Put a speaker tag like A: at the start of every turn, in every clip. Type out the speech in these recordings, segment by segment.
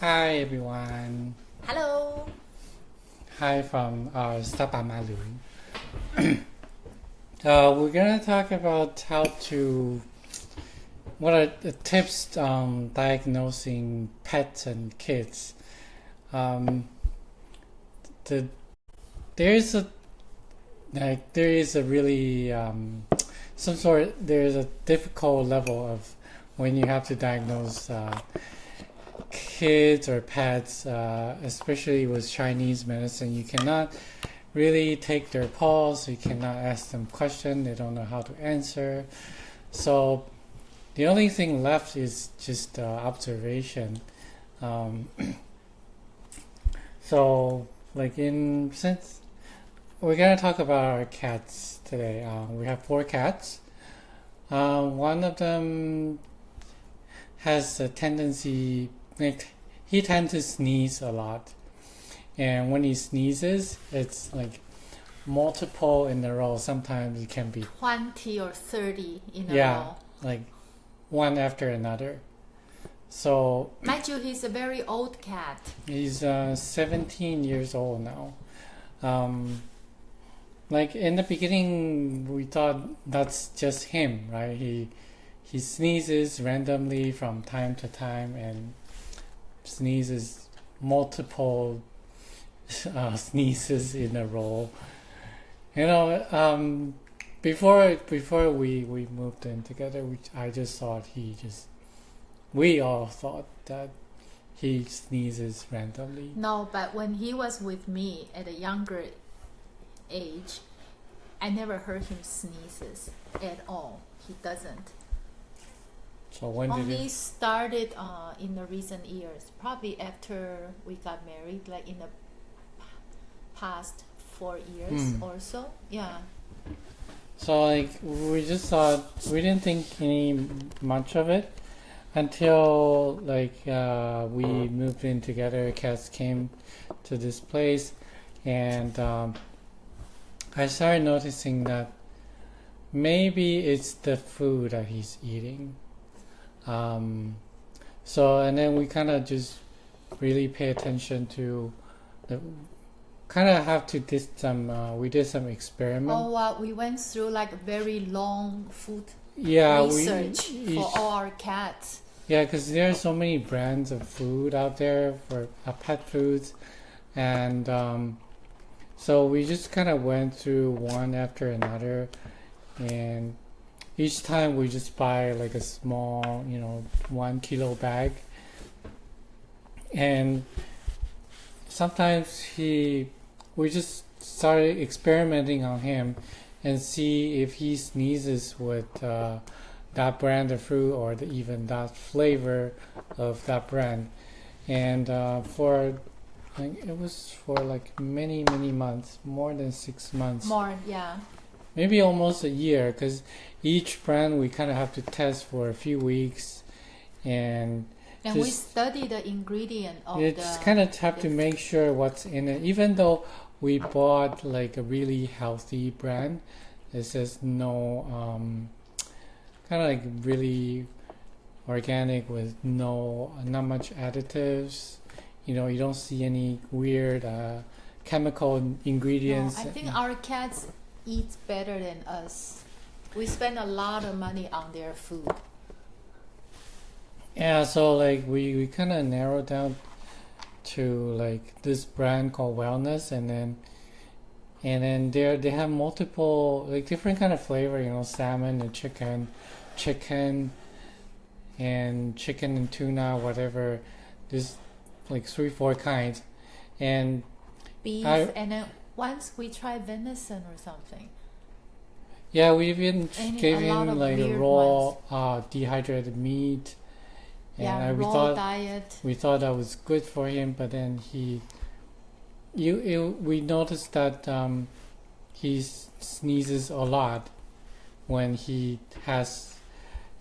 A: Hi everyone.
B: Hello.
A: Hi from Sapamalu. We're gonna talk about what are the tips diagnosing pets and kids. Um, the there's a there is a really there's a difficult level of when you have to diagnose kids or pets, especially with Chinese medicine. You cannot really take their pulse. You cannot ask them questions. They don't know how to answer. So the only thing left is just observation. Um, so since we're gonna talk about our cats today. We have 4 cats. One of them has a tendency, like, he tends to sneeze a lot, and when he sneezes, it's like multiple in a row. Sometimes it can be
B: 20 or 30 in a
A: yeah,
B: row.
A: like one after another. So
B: Mind you, he's a very old cat.
A: he's 17 years old now. Like in the beginning, we thought that's just him, right? He sneezes randomly from time to time and sneezes multiple sneezes in a row. You know, before we moved in together, I just thought we all thought that he sneezes randomly.
B: No, but when he was with me at a younger age, I never heard him sneezes at all. He doesn't.
A: So when did
B: Only
A: he?
B: started in the recent years, probably after we got married, like in the past 4 years or so. Yeah.
A: So like we just thought we didn't think any much of it until we moved in together. Cats came to this place, and I started noticing that maybe it's the food that he's eating. So and then we kind of just really pay attention to the kind of have to did some we did some experiment.
B: Oh, we went through like very long food
A: Yeah,
B: research for all our cats.
A: yeah, because there are so many brands of food out there for pet foods, and so we just kind of went through one after another, and each time we just buy like a small, 1 kilo bag, and sometimes we just started experimenting on him and see if he sneezes with that brand of fruit or even that flavor of that brand. And it was for like many months, more than 6 months,
B: More, yeah.
A: maybe almost a year, because each brand we kind of have to test for a few weeks, and
B: we study the ingredient of
A: it's kind of tough to make sure what's in it. Even though we bought like a really healthy brand, it says no, kind of like really organic with not much additives. You don't see any weird chemical ingredients.
B: No, I think our cats eat better than us. We spend a lot of money on their food.
A: Yeah, so like we kind of narrowed down to like this brand called Wellness, and then they have multiple like different kind of flavor, salmon and chicken and tuna, whatever. There's like 3-4 kinds, and
B: Beef, and then once we tried venison or something.
A: yeah, we even gave
B: a lot
A: him
B: of
A: like
B: weird
A: raw dehydrated meat. And
B: raw diet.
A: we thought that was good for him, but then we noticed that he sneezes a lot when he has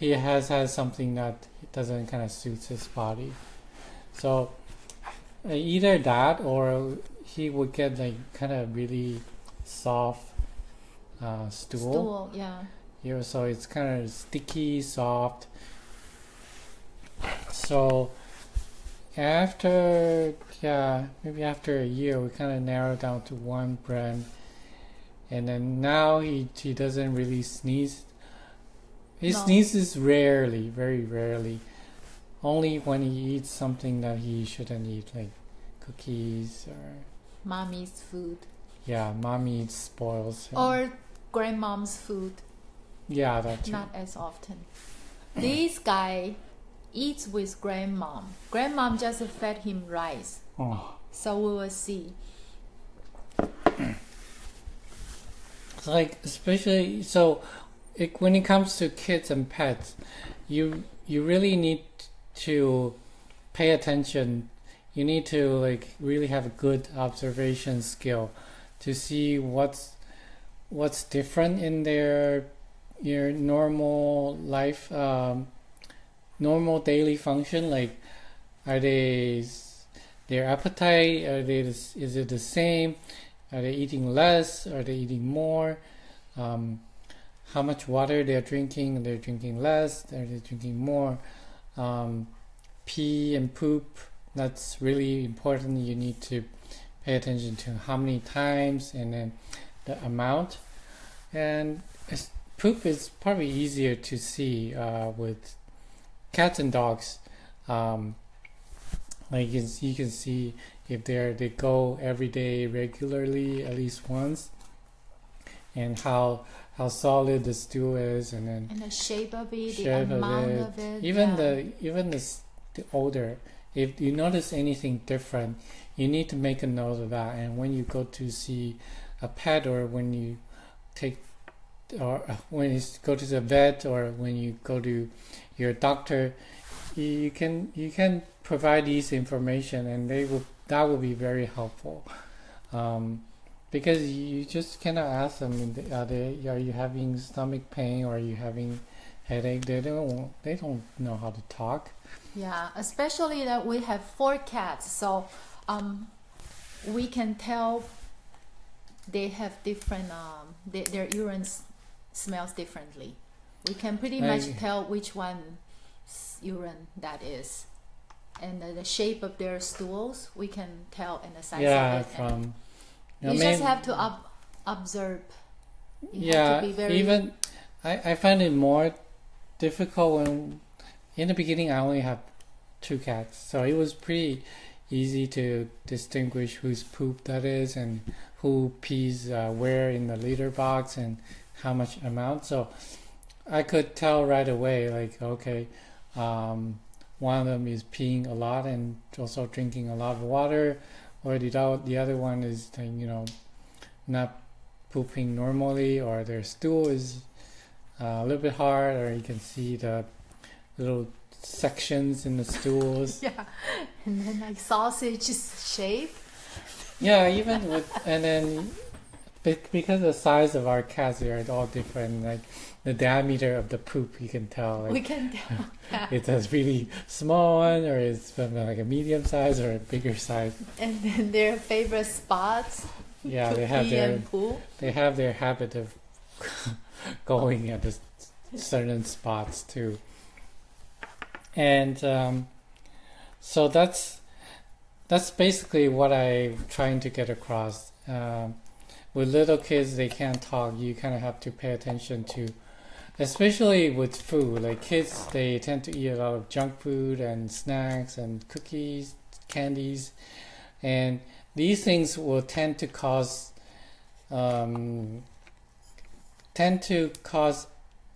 A: had something that doesn't kind of suits his body. So either that or he would get like kind of really soft stool.
B: Yeah.
A: So it's kind of sticky, soft. So maybe after a year, we kind of narrowed down to one brand, and then now he doesn't really sneeze. He
B: No.
A: sneezes rarely, very rarely. Only when he eats something that he shouldn't eat, like cookies or
B: Mommy's food.
A: mommy spoils him.
B: Or grandmom's food.
A: Yeah, that too.
B: Not as often. This guy eats with grandmom. Grandmom just fed him rice.
A: Oh.
B: So we will see.
A: It's like, especially when it comes to kids and pets, you really need to pay attention. You need to like really have a good observation skill to see what's different in your normal life, normal daily function. Like, are their appetite? Is it the same? Are they eating less? Are they eating more? How much water they're drinking? They're drinking less. Are they drinking more? Pee and poop. That's really important. You need to pay attention to how many times and then the amount. And poop is probably easier to see with cats and dogs. Like you can see if they go every day regularly, at least once, and how solid the stool is, and then
B: And the shape of it, the
A: shape
B: amount of it.
A: Even
B: yeah.
A: the odor. If you notice anything different, you need to make a note of that. And when you go to see a pet, or when you when you go to the vet, or when you go to your doctor, you can provide these information, and that will be very helpful. Because you just cannot ask them, are you having stomach pain, or are you having headache? They don't know how to talk.
B: Yeah, especially that we have 4 cats, so we can tell they have different their urine smells differently. We can pretty much tell which one's urine that is, and the shape of their stools we can tell, and the size of it. You just have to observe. You have to be very...
A: Even I find it more difficult when in the beginning I only have 2 cats, so it was pretty easy to distinguish whose poop that is and who pees where in the litter box and how much amount. So I could tell right away, like, okay, one of them is peeing a lot and also drinking a lot of water, or the other one is, not pooping normally, or their stool is a little bit hard, or you can see the little sections in the stools.
B: Yeah, and then like sausage shape.
A: Yeah, and then because the size of our cats are all different, like the diameter of the poop, you can tell. Like,
B: we can tell. Yeah.
A: It's a really small one, or it's from like a medium size or a bigger size.
B: And then their favorite spots.
A: Yeah, they have their habit of going at certain spots too. And so that's basically what I'm trying to get across. With little kids, they can't talk. You kind of have to pay attention to, especially with food. Like kids, they tend to eat a lot of junk food and snacks and cookies, candies, and these things will tend to cause a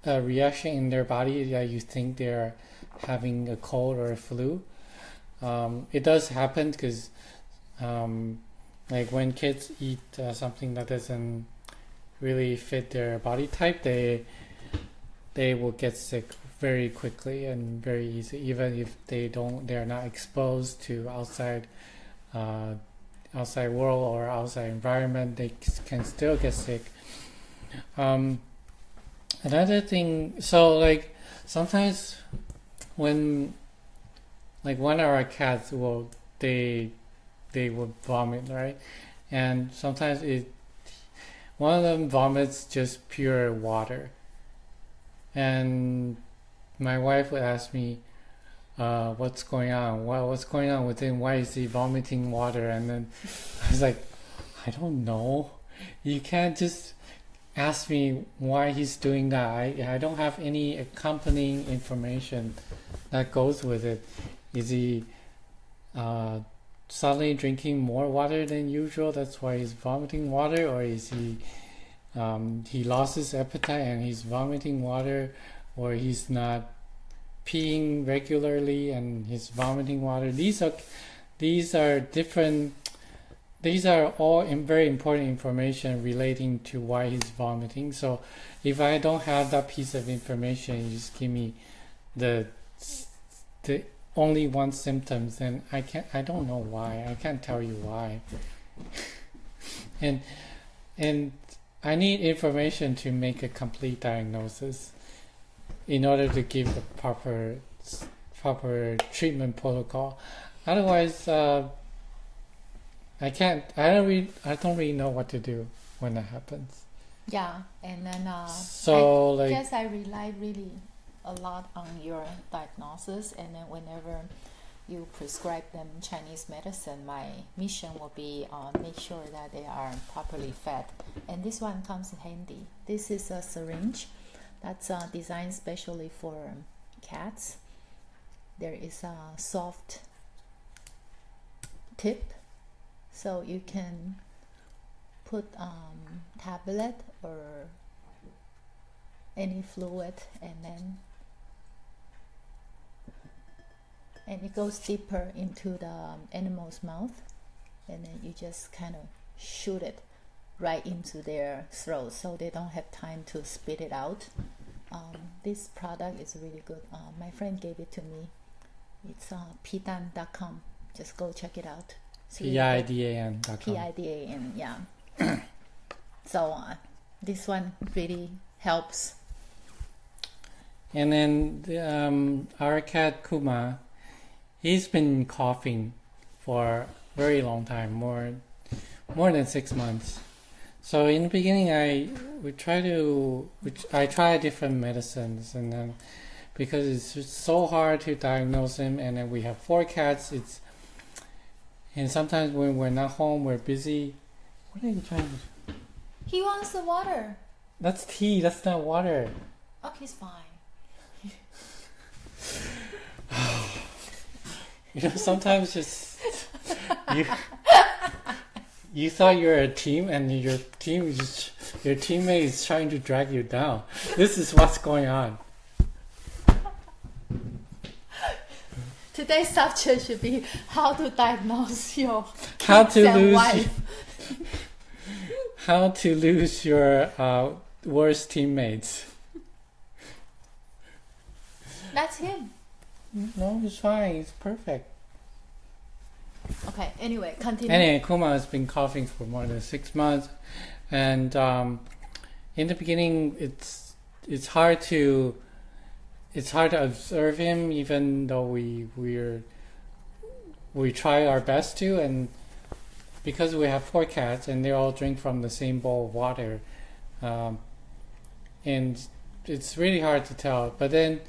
A: reaction in their body that you think they're having a cold or a flu. It does happen because like when kids eat something that doesn't really fit their body type, they will get sick very quickly and very easy, even if they're not exposed to outside world or outside environment. They can still get sick. Another thing, so like sometimes when like one of our cats they would vomit, right? And sometimes one of them vomits just pure water. And my wife would ask me, what's going on? What's going on with him? Why is he vomiting water? And then I was like, I don't know. You can't just ask me why he's doing that. I don't have any accompanying information that goes with it. Is he suddenly drinking more water than usual? That's why he's vomiting water, or is he lost his appetite and he's vomiting water, or he's not peeing regularly and he's vomiting water? These are different. These are all very important information relating to why he's vomiting. So if I don't have that piece of information, you just give me the only one symptoms, then I don't know why. I can't tell you why. and I need information to make a complete diagnosis in order to give the proper treatment protocol. Otherwise, I don't really know what to do when that happens.
B: Yeah, and then
A: So
B: I guess I rely really a lot on your diagnosis, and then whenever you prescribe them Chinese medicine, my mission will be make sure that they are properly fed. And this one comes in handy. This is a syringe that's designed specially for cats. There is a soft tip, so you can put tablet or any fluid, and it goes deeper into the animal's mouth, and then you just kind of shoot it right into their throat, so they don't have time to spit it out. This product is really good. My friend gave it to me. It's pidan.com. Just go check it out.
A: PIDAN.com.
B: PIDAN, yeah. So this one really helps.
A: And then our cat Kuma, he's been coughing for a very long time, more than 6 months. So in the beginning, I try different medicines, and then because it's just so hard to diagnose him, and then we have 4 cats. And sometimes when we're not home, we're busy. What are you trying to?
B: He wants the water.
A: That's tea. That's not water.
B: Oh, he's fine.
A: Sometimes just you thought you were a team, and your teammate is trying to drag you down. This is what's going on.
B: Today's subject should be how to diagnose your
A: How
B: kids
A: to
B: and
A: lose
B: wife.
A: How to lose your worst teammates.
B: That's him.
A: No, it's fine. It's perfect.
B: Okay, anyway, continue.
A: Anyway, Kuma has been coughing for more than 6 months, and in the beginning, it's hard to observe him, even though we try our best to, and because we have 4 cats and they all drink from the same bowl of water, and it's really hard to tell. But then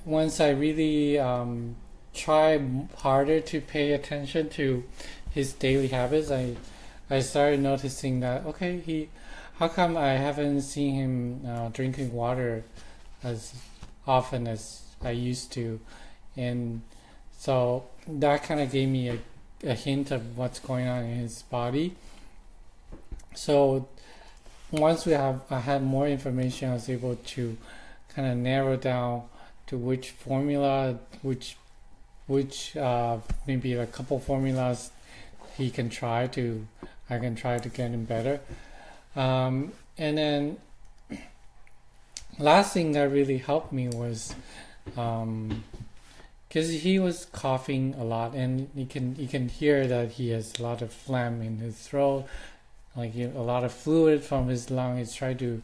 A: once I really try harder to pay attention to his daily habits, I started noticing that, okay, how come I haven't seen him drinking water as often as I used to? And so that kind of gave me a hint of what's going on in his body. So once I had more information, I was able to kind of narrow down to which formula, which maybe a couple formulas I can try to get him better. And then last thing that really helped me was because he was coughing a lot, and you can hear that he has a lot of phlegm in his throat, like a lot of fluid from his lung. He's trying to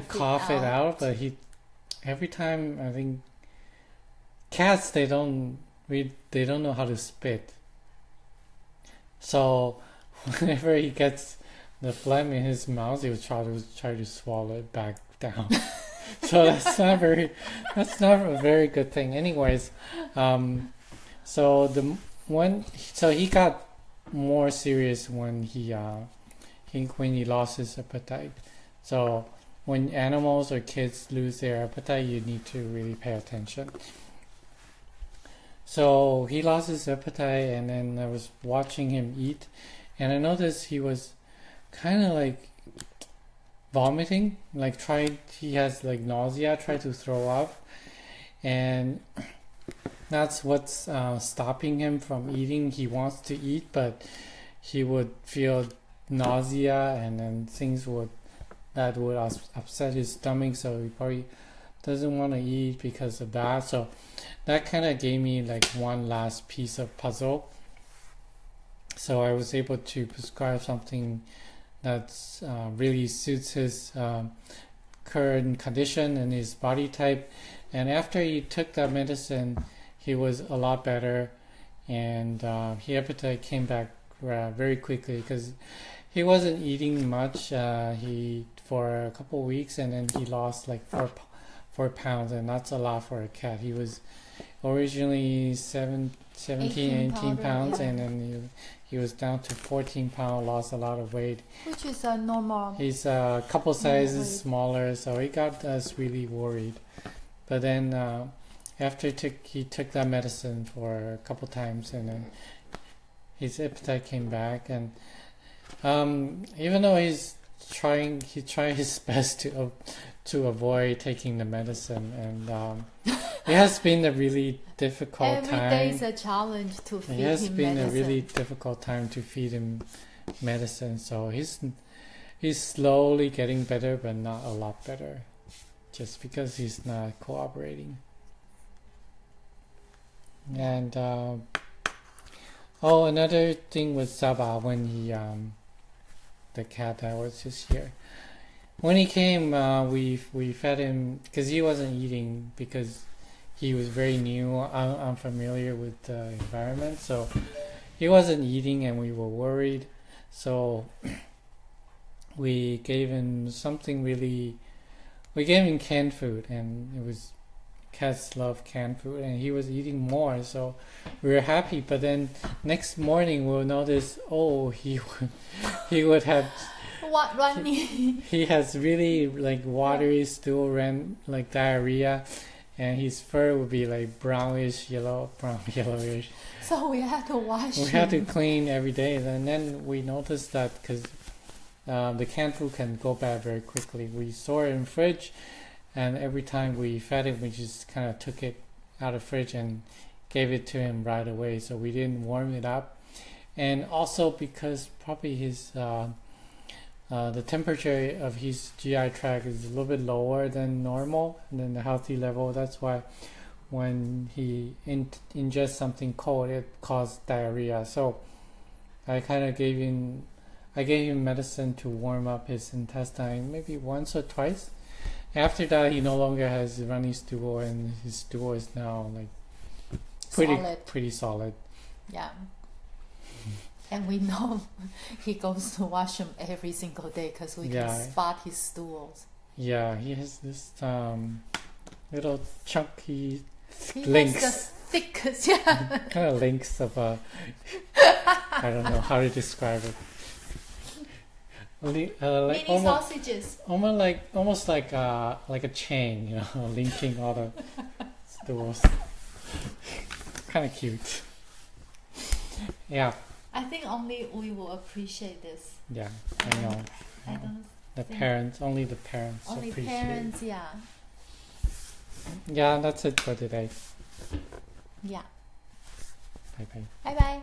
A: cough it out, but every time, I think cats, they don't know how to spit. So whenever he gets the phlegm in his mouth, he will try to swallow it back down. So that's not a very good thing. Anyways, so he got more serious when when he lost his appetite. So when animals or kids lose their appetite, you need to really pay attention. So he lost his appetite, and then I was watching him eat, and I noticed he was kind of like vomiting, he has like nausea, tried to throw up, and that's what's stopping him from eating. He wants to eat, but he would feel nausea, and then that would upset his stomach, so he probably doesn't want to eat because of that. So that kind of gave me like one last piece of puzzle. So I was able to prescribe something that's really suits his current condition and his body type. And after he took that medicine, he was a lot better, and his appetite came back very quickly because he wasn't eating much. He for a couple of weeks, and then he lost like 4 pounds, and that's a lot for a cat. He was originally 17, 18 pounds, and then he was down to 14 pounds, lost a lot of weight.
B: Which is a normal.
A: He's a couple sizes smaller, so he got us really worried. But then after he took that medicine for a couple times, and then his appetite came back. And even though he tried his best to avoid taking the medicine, and it has been a really difficult time.
B: Every day is a challenge to feed him medicine.
A: It has been a really difficult time to feed him medicine. So he's slowly getting better, but not a lot better, just because he's not cooperating. And another thing with Saba, when the cat that was just here. When he came, we fed him because he wasn't eating because he was very new, unfamiliar with the environment. So he wasn't eating, and we were worried. So we gave him we gave him canned food, and cats love canned food, and he was eating more. So we were happy. But then next morning we'll notice, he would have.
B: What running?
A: He has really like watery stool, like diarrhea, and his fur would be like brownish yellowish.
B: So we had to wash.
A: We had to clean every day, and then we noticed that because the canned food can go bad very quickly. We store it in the fridge, and every time we fed it, we just kind of took it out of the fridge and gave it to him right away. So we didn't warm it up, and also because probably his the temperature of his GI tract is a little bit lower than normal, than the healthy level. That's why when he ingests something cold, it causes diarrhea. So I gave him medicine to warm up his intestine maybe once or twice. After that, he no longer has runny stool, and his stool is now like pretty solid.
B: Yeah. And we know he goes to washroom every single day because we can spot his stools.
A: Yeah, he has this little chunky
B: links. He has the thickest,
A: kind of links of I don't know how to describe it. Like
B: mini sausages.
A: Almost like a chain, linking all the stools. Kind of cute. Yeah.
B: I think only we will appreciate this.
A: Yeah, I know.
B: I don't.
A: Only the parents
B: Only
A: appreciate
B: parents,
A: it.
B: yeah.
A: Yeah, that's it for today.
B: Yeah.
A: Bye bye.
B: Bye bye.